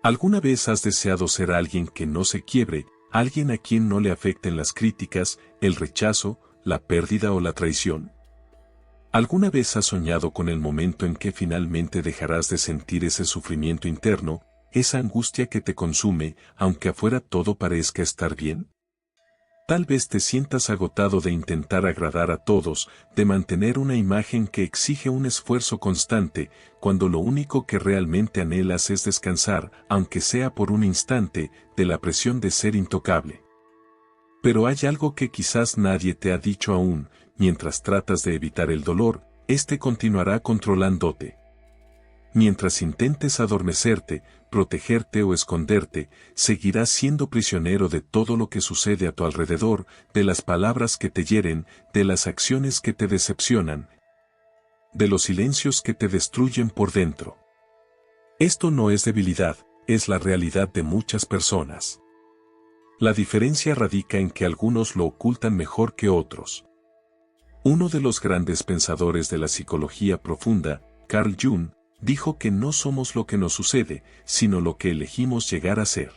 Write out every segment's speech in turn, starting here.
¿Alguna vez has deseado ser alguien que no se quiebre, alguien a quien no le afecten las críticas, el rechazo, la pérdida o la traición? ¿Alguna vez has soñado con el momento en que finalmente dejarás de sentir ese sufrimiento interno, esa angustia que te consume, aunque afuera todo parezca estar bien? Tal vez te sientas agotado de intentar agradar a todos, de mantener una imagen que exige un esfuerzo constante, cuando lo único que realmente anhelas es descansar, aunque sea por un instante, de la presión de ser intocable. Pero hay algo que quizás nadie te ha dicho aún: mientras tratas de evitar el dolor, este continuará controlándote. Mientras intentes adormecerte, protegerte o esconderte, seguirás siendo prisionero de todo lo que sucede a tu alrededor, de las palabras que te hieren, de las acciones que te decepcionan, de los silencios que te destruyen por dentro. Esto no es debilidad, es la realidad de muchas personas. La diferencia radica en que algunos lo ocultan mejor que otros. Uno de los grandes pensadores de la psicología profunda, Carl Jung, dijo que no somos lo que nos sucede, sino lo que elegimos llegar a ser.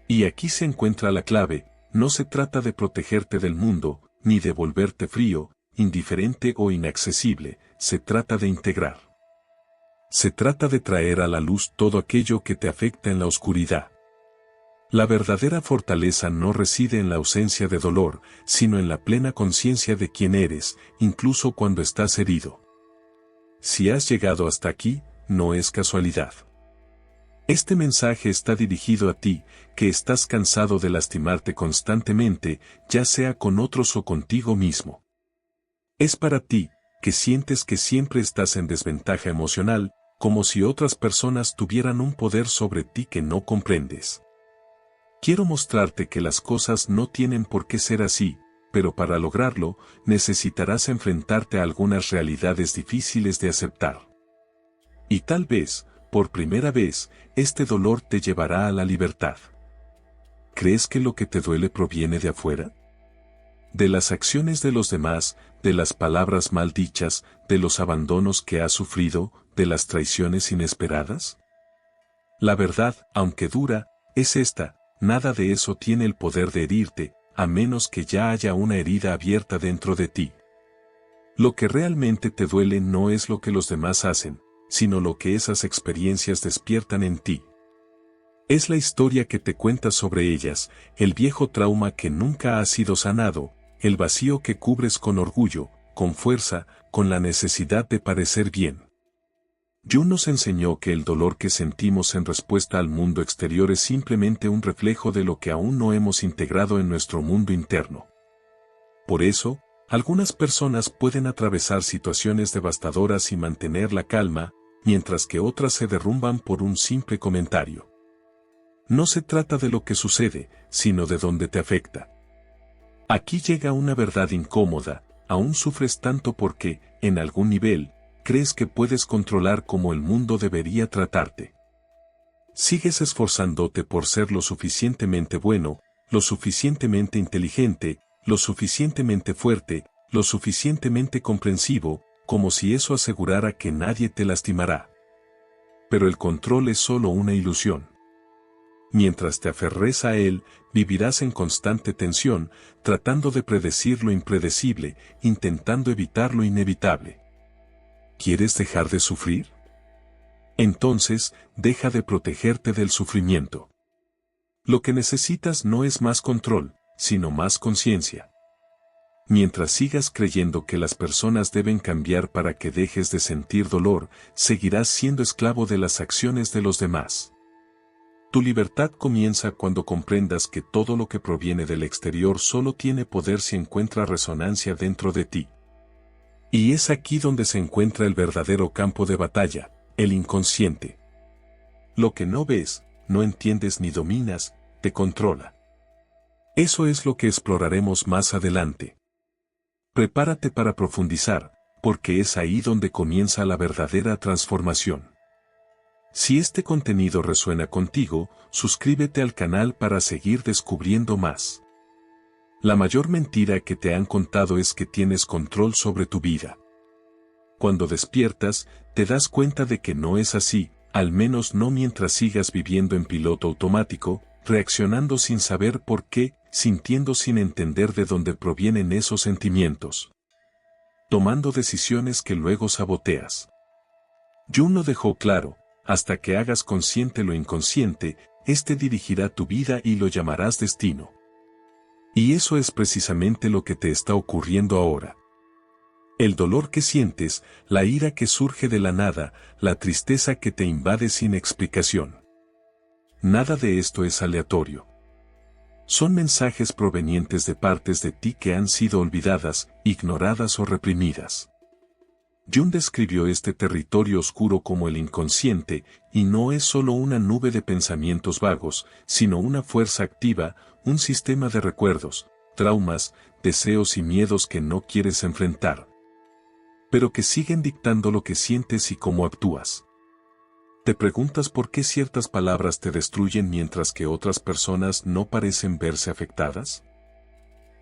Y aquí se encuentra la clave: no se trata de protegerte del mundo, ni de volverte frío, indiferente o inaccesible, se trata de integrar. Se trata de traer a la luz todo aquello que te afecta en la oscuridad. La verdadera fortaleza no reside en la ausencia de dolor, sino en la plena conciencia de quién eres, incluso cuando estás herido. Si has llegado hasta aquí, no es casualidad. Este mensaje está dirigido a ti, que estás cansado de lastimarte constantemente, ya sea con otros o contigo mismo. Es para ti, que sientes que siempre estás en desventaja emocional, como si otras personas tuvieran un poder sobre ti que no comprendes. Quiero mostrarte que las cosas no tienen por qué ser así, pero para lograrlo, necesitarás enfrentarte a algunas realidades difíciles de aceptar. Y tal vez, por primera vez, este dolor te llevará a la libertad. ¿Crees que lo que te duele proviene de afuera? ¿De las acciones de los demás, de las palabras mal dichas, de los abandonos que has sufrido, de las traiciones inesperadas? La verdad, aunque dura, es esta: nada de eso tiene el poder de herirte, a menos que ya haya una herida abierta dentro de ti. Lo que realmente te duele no es lo que los demás hacen, sino lo que esas experiencias despiertan en ti. Es la historia que te cuentas sobre ellas, el viejo trauma que nunca ha sido sanado, el vacío que cubres con orgullo, con fuerza, con la necesidad de parecer bien. Jung nos enseñó que el dolor que sentimos en respuesta al mundo exterior es simplemente un reflejo de lo que aún no hemos integrado en nuestro mundo interno. Por eso, algunas personas pueden atravesar situaciones devastadoras y mantener la calma, mientras que otras se derrumban por un simple comentario. No se trata de lo que sucede, sino de dónde te afecta. Aquí llega una verdad incómoda: aún sufres tanto porque, en algún nivel, crees que puedes controlar cómo el mundo debería tratarte. Sigues esforzándote por ser lo suficientemente bueno, lo suficientemente inteligente, lo suficientemente fuerte, lo suficientemente comprensivo, como si eso asegurara que nadie te lastimará. Pero el control es solo una ilusión. Mientras te aferres a él, vivirás en constante tensión, tratando de predecir lo impredecible, intentando evitar lo inevitable. ¿Quieres dejar de sufrir? Entonces, deja de protegerte del sufrimiento. Lo que necesitas no es más control, sino más conciencia. Mientras sigas creyendo que las personas deben cambiar para que dejes de sentir dolor, seguirás siendo esclavo de las acciones de los demás. Tu libertad comienza cuando comprendas que todo lo que proviene del exterior solo tiene poder si encuentra resonancia dentro de ti. Y es aquí donde se encuentra el verdadero campo de batalla, el inconsciente. Lo que no ves, no entiendes ni dominas, te controla. Eso es lo que exploraremos más adelante. Prepárate para profundizar, porque es ahí donde comienza la verdadera transformación. Si este contenido resuena contigo, suscríbete al canal para seguir descubriendo más. La mayor mentira que te han contado es que tienes control sobre tu vida. Cuando despiertas, te das cuenta de que no es así, al menos no mientras sigas viviendo en piloto automático, reaccionando sin saber por qué, sintiendo sin entender de dónde provienen esos sentimientos, tomando decisiones que luego saboteas. Jung lo dejó claro: hasta que hagas consciente lo inconsciente, este dirigirá tu vida y lo llamarás destino. Y eso es precisamente lo que te está ocurriendo ahora. El dolor que sientes, la ira que surge de la nada, la tristeza que te invade sin explicación. Nada de esto es aleatorio. Son mensajes provenientes de partes de ti que han sido olvidadas, ignoradas o reprimidas. Jung describió este territorio oscuro como el inconsciente, y no es solo una nube de pensamientos vagos, sino una fuerza activa, un sistema de recuerdos, traumas, deseos y miedos que no quieres enfrentar, pero que siguen dictando lo que sientes y cómo actúas. ¿Te preguntas por qué ciertas palabras te destruyen mientras que otras personas no parecen verse afectadas?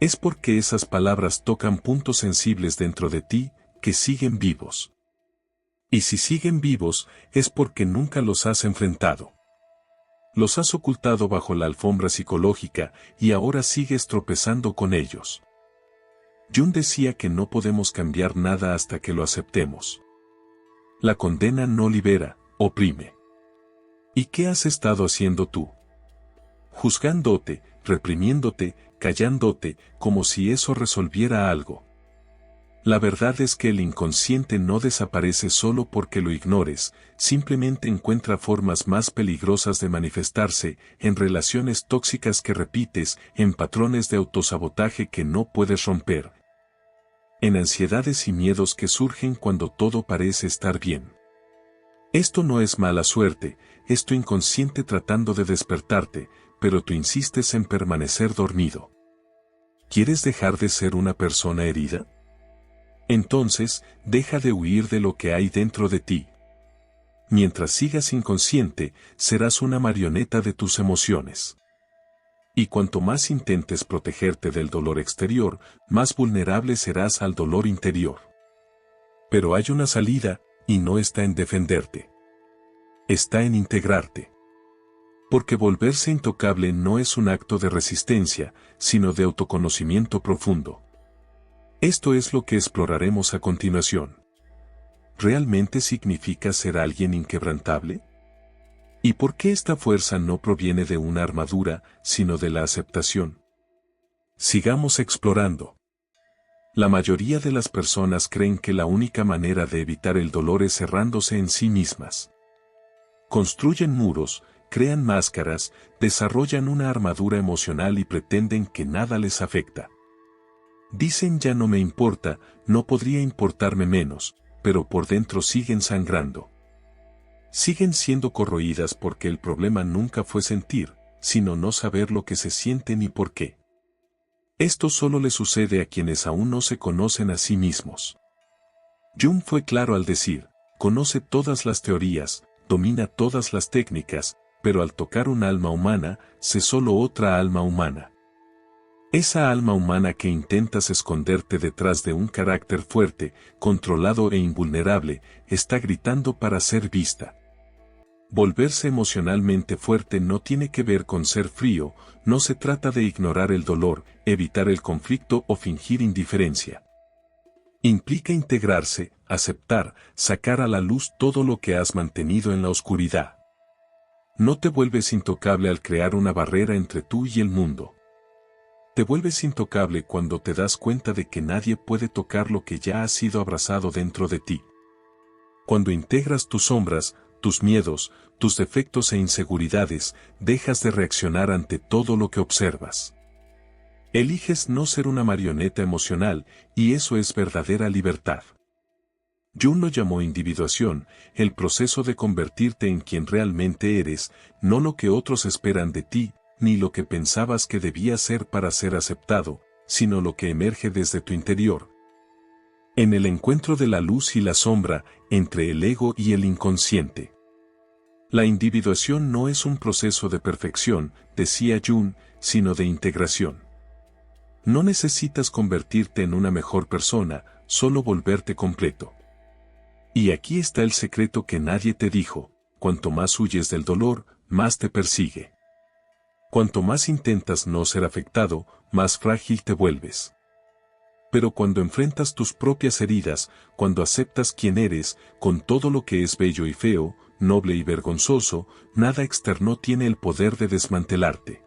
Es porque esas palabras tocan puntos sensibles dentro de ti, que siguen vivos. Y si siguen vivos, es porque nunca los has enfrentado. Los has ocultado bajo la alfombra psicológica y ahora sigues tropezando con ellos. Jung decía que no podemos cambiar nada hasta que lo aceptemos. La condena no libera, oprime. ¿Y qué has estado haciendo tú? Juzgándote, reprimiéndote, callándote, como si eso resolviera algo. La verdad es que el inconsciente no desaparece solo porque lo ignores, simplemente encuentra formas más peligrosas de manifestarse, en relaciones tóxicas que repites, en patrones de autosabotaje que no puedes romper, en ansiedades y miedos que surgen cuando todo parece estar bien. Esto no es mala suerte, es tu inconsciente tratando de despertarte, pero tú insistes en permanecer dormido. ¿Quieres dejar de ser una persona herida? Entonces, deja de huir de lo que hay dentro de ti. Mientras sigas inconsciente, serás una marioneta de tus emociones. Y cuanto más intentes protegerte del dolor exterior, más vulnerable serás al dolor interior. Pero hay una salida, y no está en defenderte. Está en integrarte. Porque volverse intocable no es un acto de resistencia, sino de autoconocimiento profundo. Esto es lo que exploraremos a continuación. ¿Realmente significa ser alguien inquebrantable? ¿Y por qué esta fuerza no proviene de una armadura, sino de la aceptación? Sigamos explorando. La mayoría de las personas creen que la única manera de evitar el dolor es cerrándose en sí mismas. Construyen muros, crean máscaras, desarrollan una armadura emocional y pretenden que nada les afecta. Dicen: ya no me importa, no podría importarme menos, pero por dentro siguen sangrando. Siguen siendo corroídas porque el problema nunca fue sentir, sino no saber lo que se siente ni por qué. Esto solo le sucede a quienes aún no se conocen a sí mismos. Jung fue claro al decir: conoce todas las teorías, domina todas las técnicas, pero al tocar un alma humana, sé solo otra alma humana. Esa alma humana que intentas esconderte detrás de un carácter fuerte, controlado e invulnerable, está gritando para ser vista. Volverse emocionalmente fuerte no tiene que ver con ser frío, no se trata de ignorar el dolor, evitar el conflicto o fingir indiferencia. Implica integrarse, aceptar, sacar a la luz todo lo que has mantenido en la oscuridad. No te vuelves intocable al crear una barrera entre tú y el mundo. Te vuelves intocable cuando te das cuenta de que nadie puede tocar lo que ya ha sido abrazado dentro de ti. Cuando integras tus sombras, tus miedos, tus defectos e inseguridades, dejas de reaccionar ante todo lo que observas. Eliges no ser una marioneta emocional, y eso es verdadera libertad. Jung lo llamó individuación, el proceso de convertirte en quien realmente eres, no lo que otros esperan de ti, ni lo que pensabas que debías ser para ser aceptado, sino lo que emerge desde tu interior. En el encuentro de la luz y la sombra, entre el ego y el inconsciente. La individuación no es un proceso de perfección, decía Jung, sino de integración. No necesitas convertirte en una mejor persona, solo volverte completo. Y aquí está el secreto que nadie te dijo: cuanto más huyes del dolor, más te persigue. Cuanto más intentas no ser afectado, más frágil te vuelves. Pero cuando enfrentas tus propias heridas, cuando aceptas quién eres, con todo lo que es bello y feo, noble y vergonzoso, nada externo tiene el poder de desmantelarte.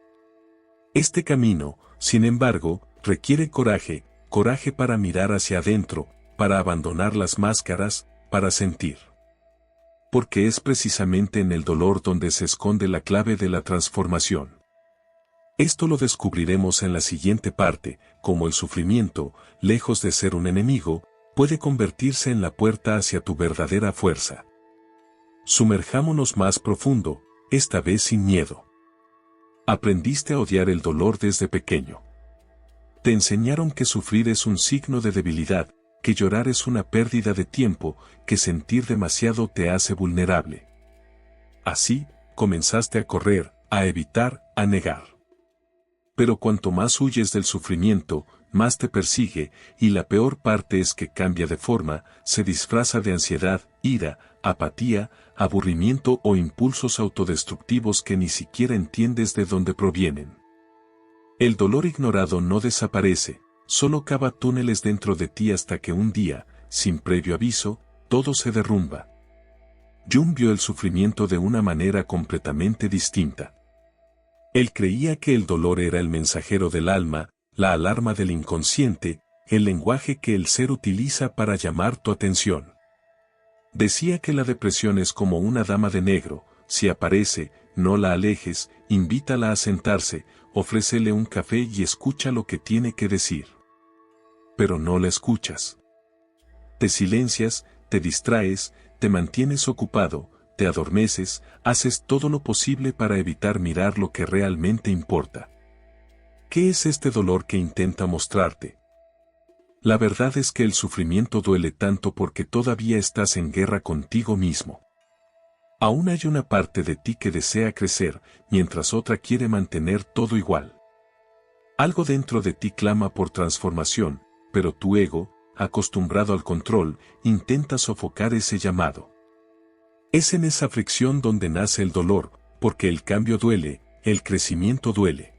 Este camino, sin embargo, requiere coraje, coraje para mirar hacia adentro, para abandonar las máscaras, para sentir. Porque es precisamente en el dolor donde se esconde la clave de la transformación. Esto lo descubriremos en la siguiente parte, cómo el sufrimiento, lejos de ser un enemigo, puede convertirse en la puerta hacia tu verdadera fuerza. Sumerjámonos más profundo, esta vez sin miedo. Aprendiste a odiar el dolor desde pequeño. Te enseñaron que sufrir es un signo de debilidad, que llorar es una pérdida de tiempo, que sentir demasiado te hace vulnerable. Así, comenzaste a correr, a evitar, a negar. Pero cuanto más huyes del sufrimiento, más te persigue, y la peor parte es que cambia de forma, se disfraza de ansiedad, ira, apatía, aburrimiento o impulsos autodestructivos que ni siquiera entiendes de dónde provienen. El dolor ignorado no desaparece, solo cava túneles dentro de ti hasta que un día, sin previo aviso, todo se derrumba. Jung vio el sufrimiento de una manera completamente distinta. Él creía que el dolor era el mensajero del alma, la alarma del inconsciente, el lenguaje que el ser utiliza para llamar tu atención. Decía que la depresión es como una dama de negro, si aparece, no la alejes, invítala a sentarse, ofrécele un café y escucha lo que tiene que decir. Pero no la escuchas. Te silencias, te distraes, te mantienes ocupado, te adormeces, haces todo lo posible para evitar mirar lo que realmente importa. ¿Qué es este dolor que intenta mostrarte? La verdad es que el sufrimiento duele tanto porque todavía estás en guerra contigo mismo. Aún hay una parte de ti que desea crecer, mientras otra quiere mantener todo igual. Algo dentro de ti clama por transformación, pero tu ego, acostumbrado al control, intenta sofocar ese llamado. Es en esa fricción donde nace el dolor, porque el cambio duele, el crecimiento duele.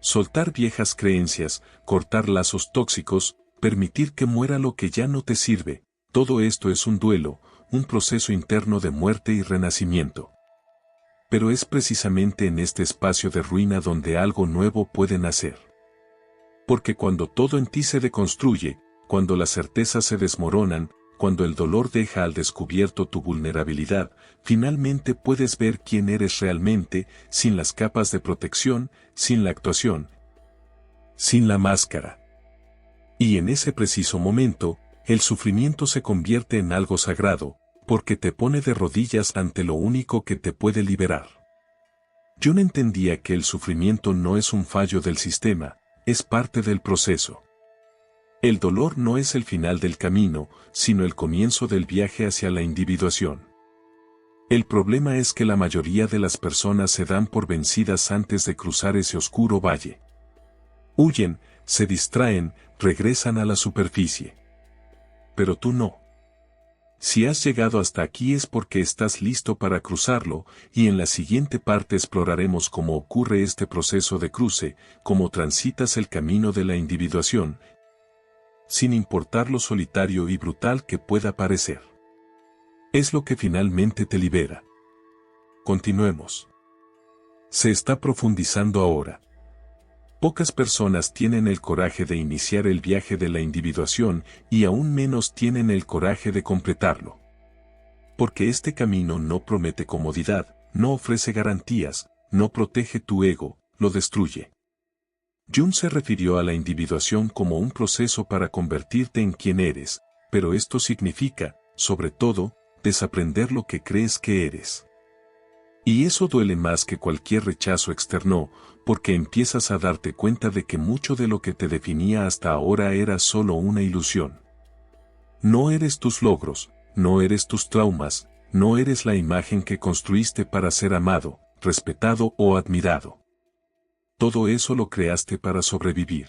Soltar viejas creencias, cortar lazos tóxicos, permitir que muera lo que ya no te sirve, todo esto es un duelo, un proceso interno de muerte y renacimiento. Pero es precisamente en este espacio de ruina donde algo nuevo puede nacer. Porque cuando todo en ti se deconstruye, cuando las certezas se desmoronan, cuando el dolor deja al descubierto tu vulnerabilidad, finalmente puedes ver quién eres realmente, sin las capas de protección, sin la actuación, sin la máscara. Y en ese preciso momento, el sufrimiento se convierte en algo sagrado, porque te pone de rodillas ante lo único que te puede liberar. Yo no entendía que el sufrimiento no es un fallo del sistema, es parte del proceso. El dolor no es el final del camino, sino el comienzo del viaje hacia la individuación. El problema es que la mayoría de las personas se dan por vencidas antes de cruzar ese oscuro valle. Huyen, se distraen, regresan a la superficie. Pero tú no. Si has llegado hasta aquí es porque estás listo para cruzarlo, y en la siguiente parte exploraremos cómo ocurre este proceso de cruce, cómo transitas el camino de la individuación, sin importar lo solitario y brutal que pueda parecer. Es lo que finalmente te libera. Continuemos. Se está profundizando ahora. Pocas personas tienen el coraje de iniciar el viaje de la individuación y aún menos tienen el coraje de completarlo. Porque este camino no promete comodidad, no ofrece garantías, no protege tu ego, lo destruye. Jung se refirió a la individuación como un proceso para convertirte en quien eres, pero esto significa, sobre todo, desaprender lo que crees que eres. Y eso duele más que cualquier rechazo externo, porque empiezas a darte cuenta de que mucho de lo que te definía hasta ahora era solo una ilusión. No eres tus logros, no eres tus traumas, no eres la imagen que construiste para ser amado, respetado o admirado. Todo eso lo creaste para sobrevivir.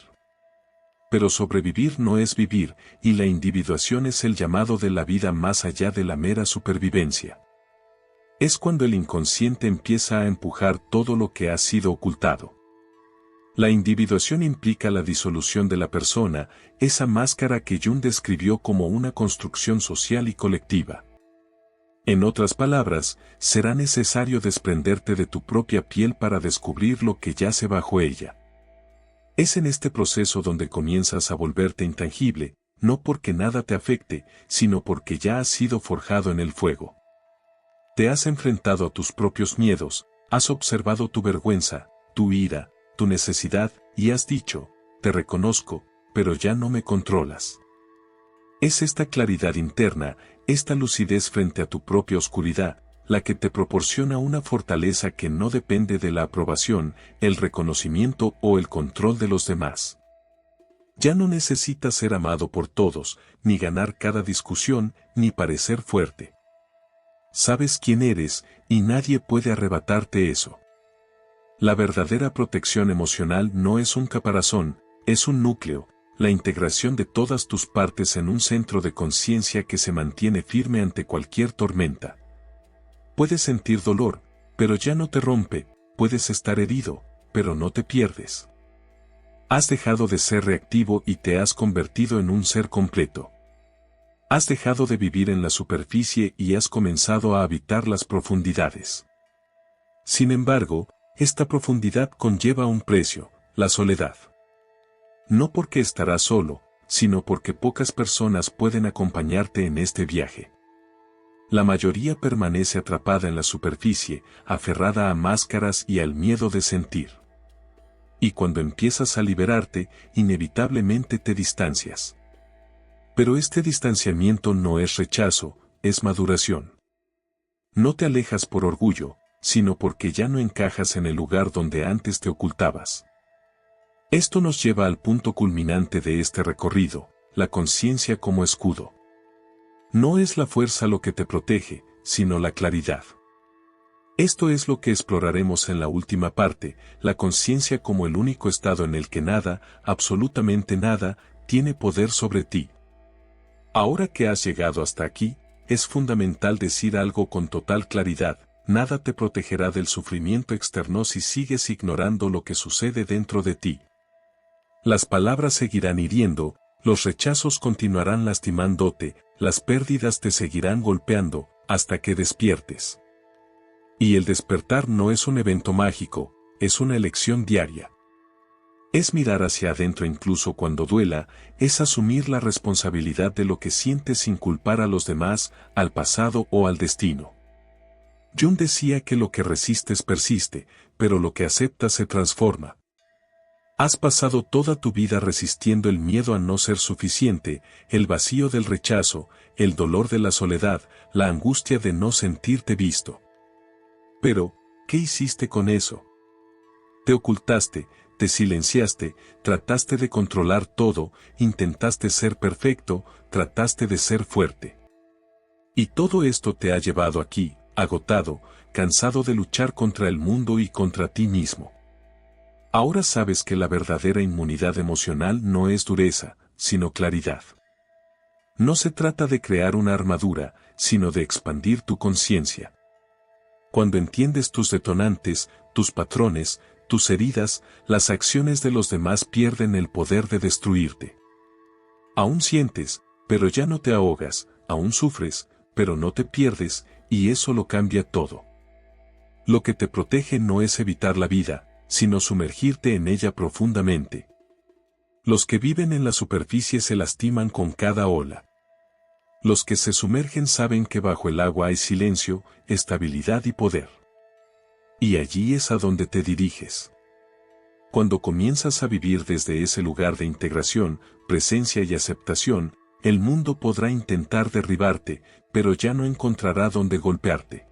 Pero sobrevivir no es vivir, y la individuación es el llamado de la vida más allá de la mera supervivencia. Es cuando el inconsciente empieza a empujar todo lo que ha sido ocultado. La individuación implica la disolución de la persona, esa máscara que Jung describió como una construcción social y colectiva. En otras palabras, será necesario desprenderte de tu propia piel para descubrir lo que yace bajo ella. Es en este proceso donde comienzas a volverte intangible, no porque nada te afecte, sino porque ya has sido forjado en el fuego. Te has enfrentado a tus propios miedos, has observado tu vergüenza, tu ira, tu necesidad, y has dicho, te reconozco, pero ya no me controlas. Es esta claridad interna, esta lucidez frente a tu propia oscuridad, la que te proporciona una fortaleza que no depende de la aprobación, el reconocimiento o el control de los demás. Ya no necesitas ser amado por todos, ni ganar cada discusión, ni parecer fuerte. Sabes quién eres, y nadie puede arrebatarte eso. La verdadera protección emocional no es un caparazón, es un núcleo, la integración de todas tus partes en un centro de conciencia que se mantiene firme ante cualquier tormenta. Puedes sentir dolor, pero ya no te rompe, puedes estar herido, pero no te pierdes. Has dejado de ser reactivo y te has convertido en un ser completo. Has dejado de vivir en la superficie y has comenzado a habitar las profundidades. Sin embargo, esta profundidad conlleva un precio, la soledad. No porque estarás solo, sino porque pocas personas pueden acompañarte en este viaje. La mayoría permanece atrapada en la superficie, aferrada a máscaras y al miedo de sentir. Y cuando empiezas a liberarte, inevitablemente te distancias. Pero este distanciamiento no es rechazo, es maduración. No te alejas por orgullo, sino porque ya no encajas en el lugar donde antes te ocultabas. Esto nos lleva al punto culminante de este recorrido, la conciencia como escudo. No es la fuerza lo que te protege, sino la claridad. Esto es lo que exploraremos en la última parte, la conciencia como el único estado en el que nada, absolutamente nada, tiene poder sobre ti. Ahora que has llegado hasta aquí, es fundamental decir algo con total claridad, nada te protegerá del sufrimiento externo si sigues ignorando lo que sucede dentro de ti. Las palabras seguirán hiriendo, los rechazos continuarán lastimándote, las pérdidas te seguirán golpeando, hasta que despiertes. Y el despertar no es un evento mágico, es una elección diaria. Es mirar hacia adentro incluso cuando duela, es asumir la responsabilidad de lo que sientes sin culpar a los demás, al pasado o al destino. Jung decía que lo que resistes persiste, pero lo que aceptas se transforma. Has pasado toda tu vida resistiendo el miedo a no ser suficiente, el vacío del rechazo, el dolor de la soledad, la angustia de no sentirte visto. Pero, ¿qué hiciste con eso? Te ocultaste, te silenciaste, trataste de controlar todo, intentaste ser perfecto, trataste de ser fuerte. Y todo esto te ha llevado aquí, agotado, cansado de luchar contra el mundo y contra ti mismo. Ahora sabes que la verdadera inmunidad emocional no es dureza, sino claridad. No se trata de crear una armadura, sino de expandir tu conciencia. Cuando entiendes tus detonantes, tus patrones, tus heridas, las acciones de los demás pierden el poder de destruirte. Aún sientes, pero ya no te ahogas, aún sufres, pero no te pierdes, y eso lo cambia todo. Lo que te protege no es evitar la vida, sino sumergirte en ella profundamente. Los que viven en la superficie se lastiman con cada ola. Los que se sumergen saben que bajo el agua hay silencio, estabilidad y poder. Y allí es a donde te diriges. Cuando comienzas a vivir desde ese lugar de integración, presencia y aceptación, el mundo podrá intentar derribarte, pero ya no encontrará dónde golpearte.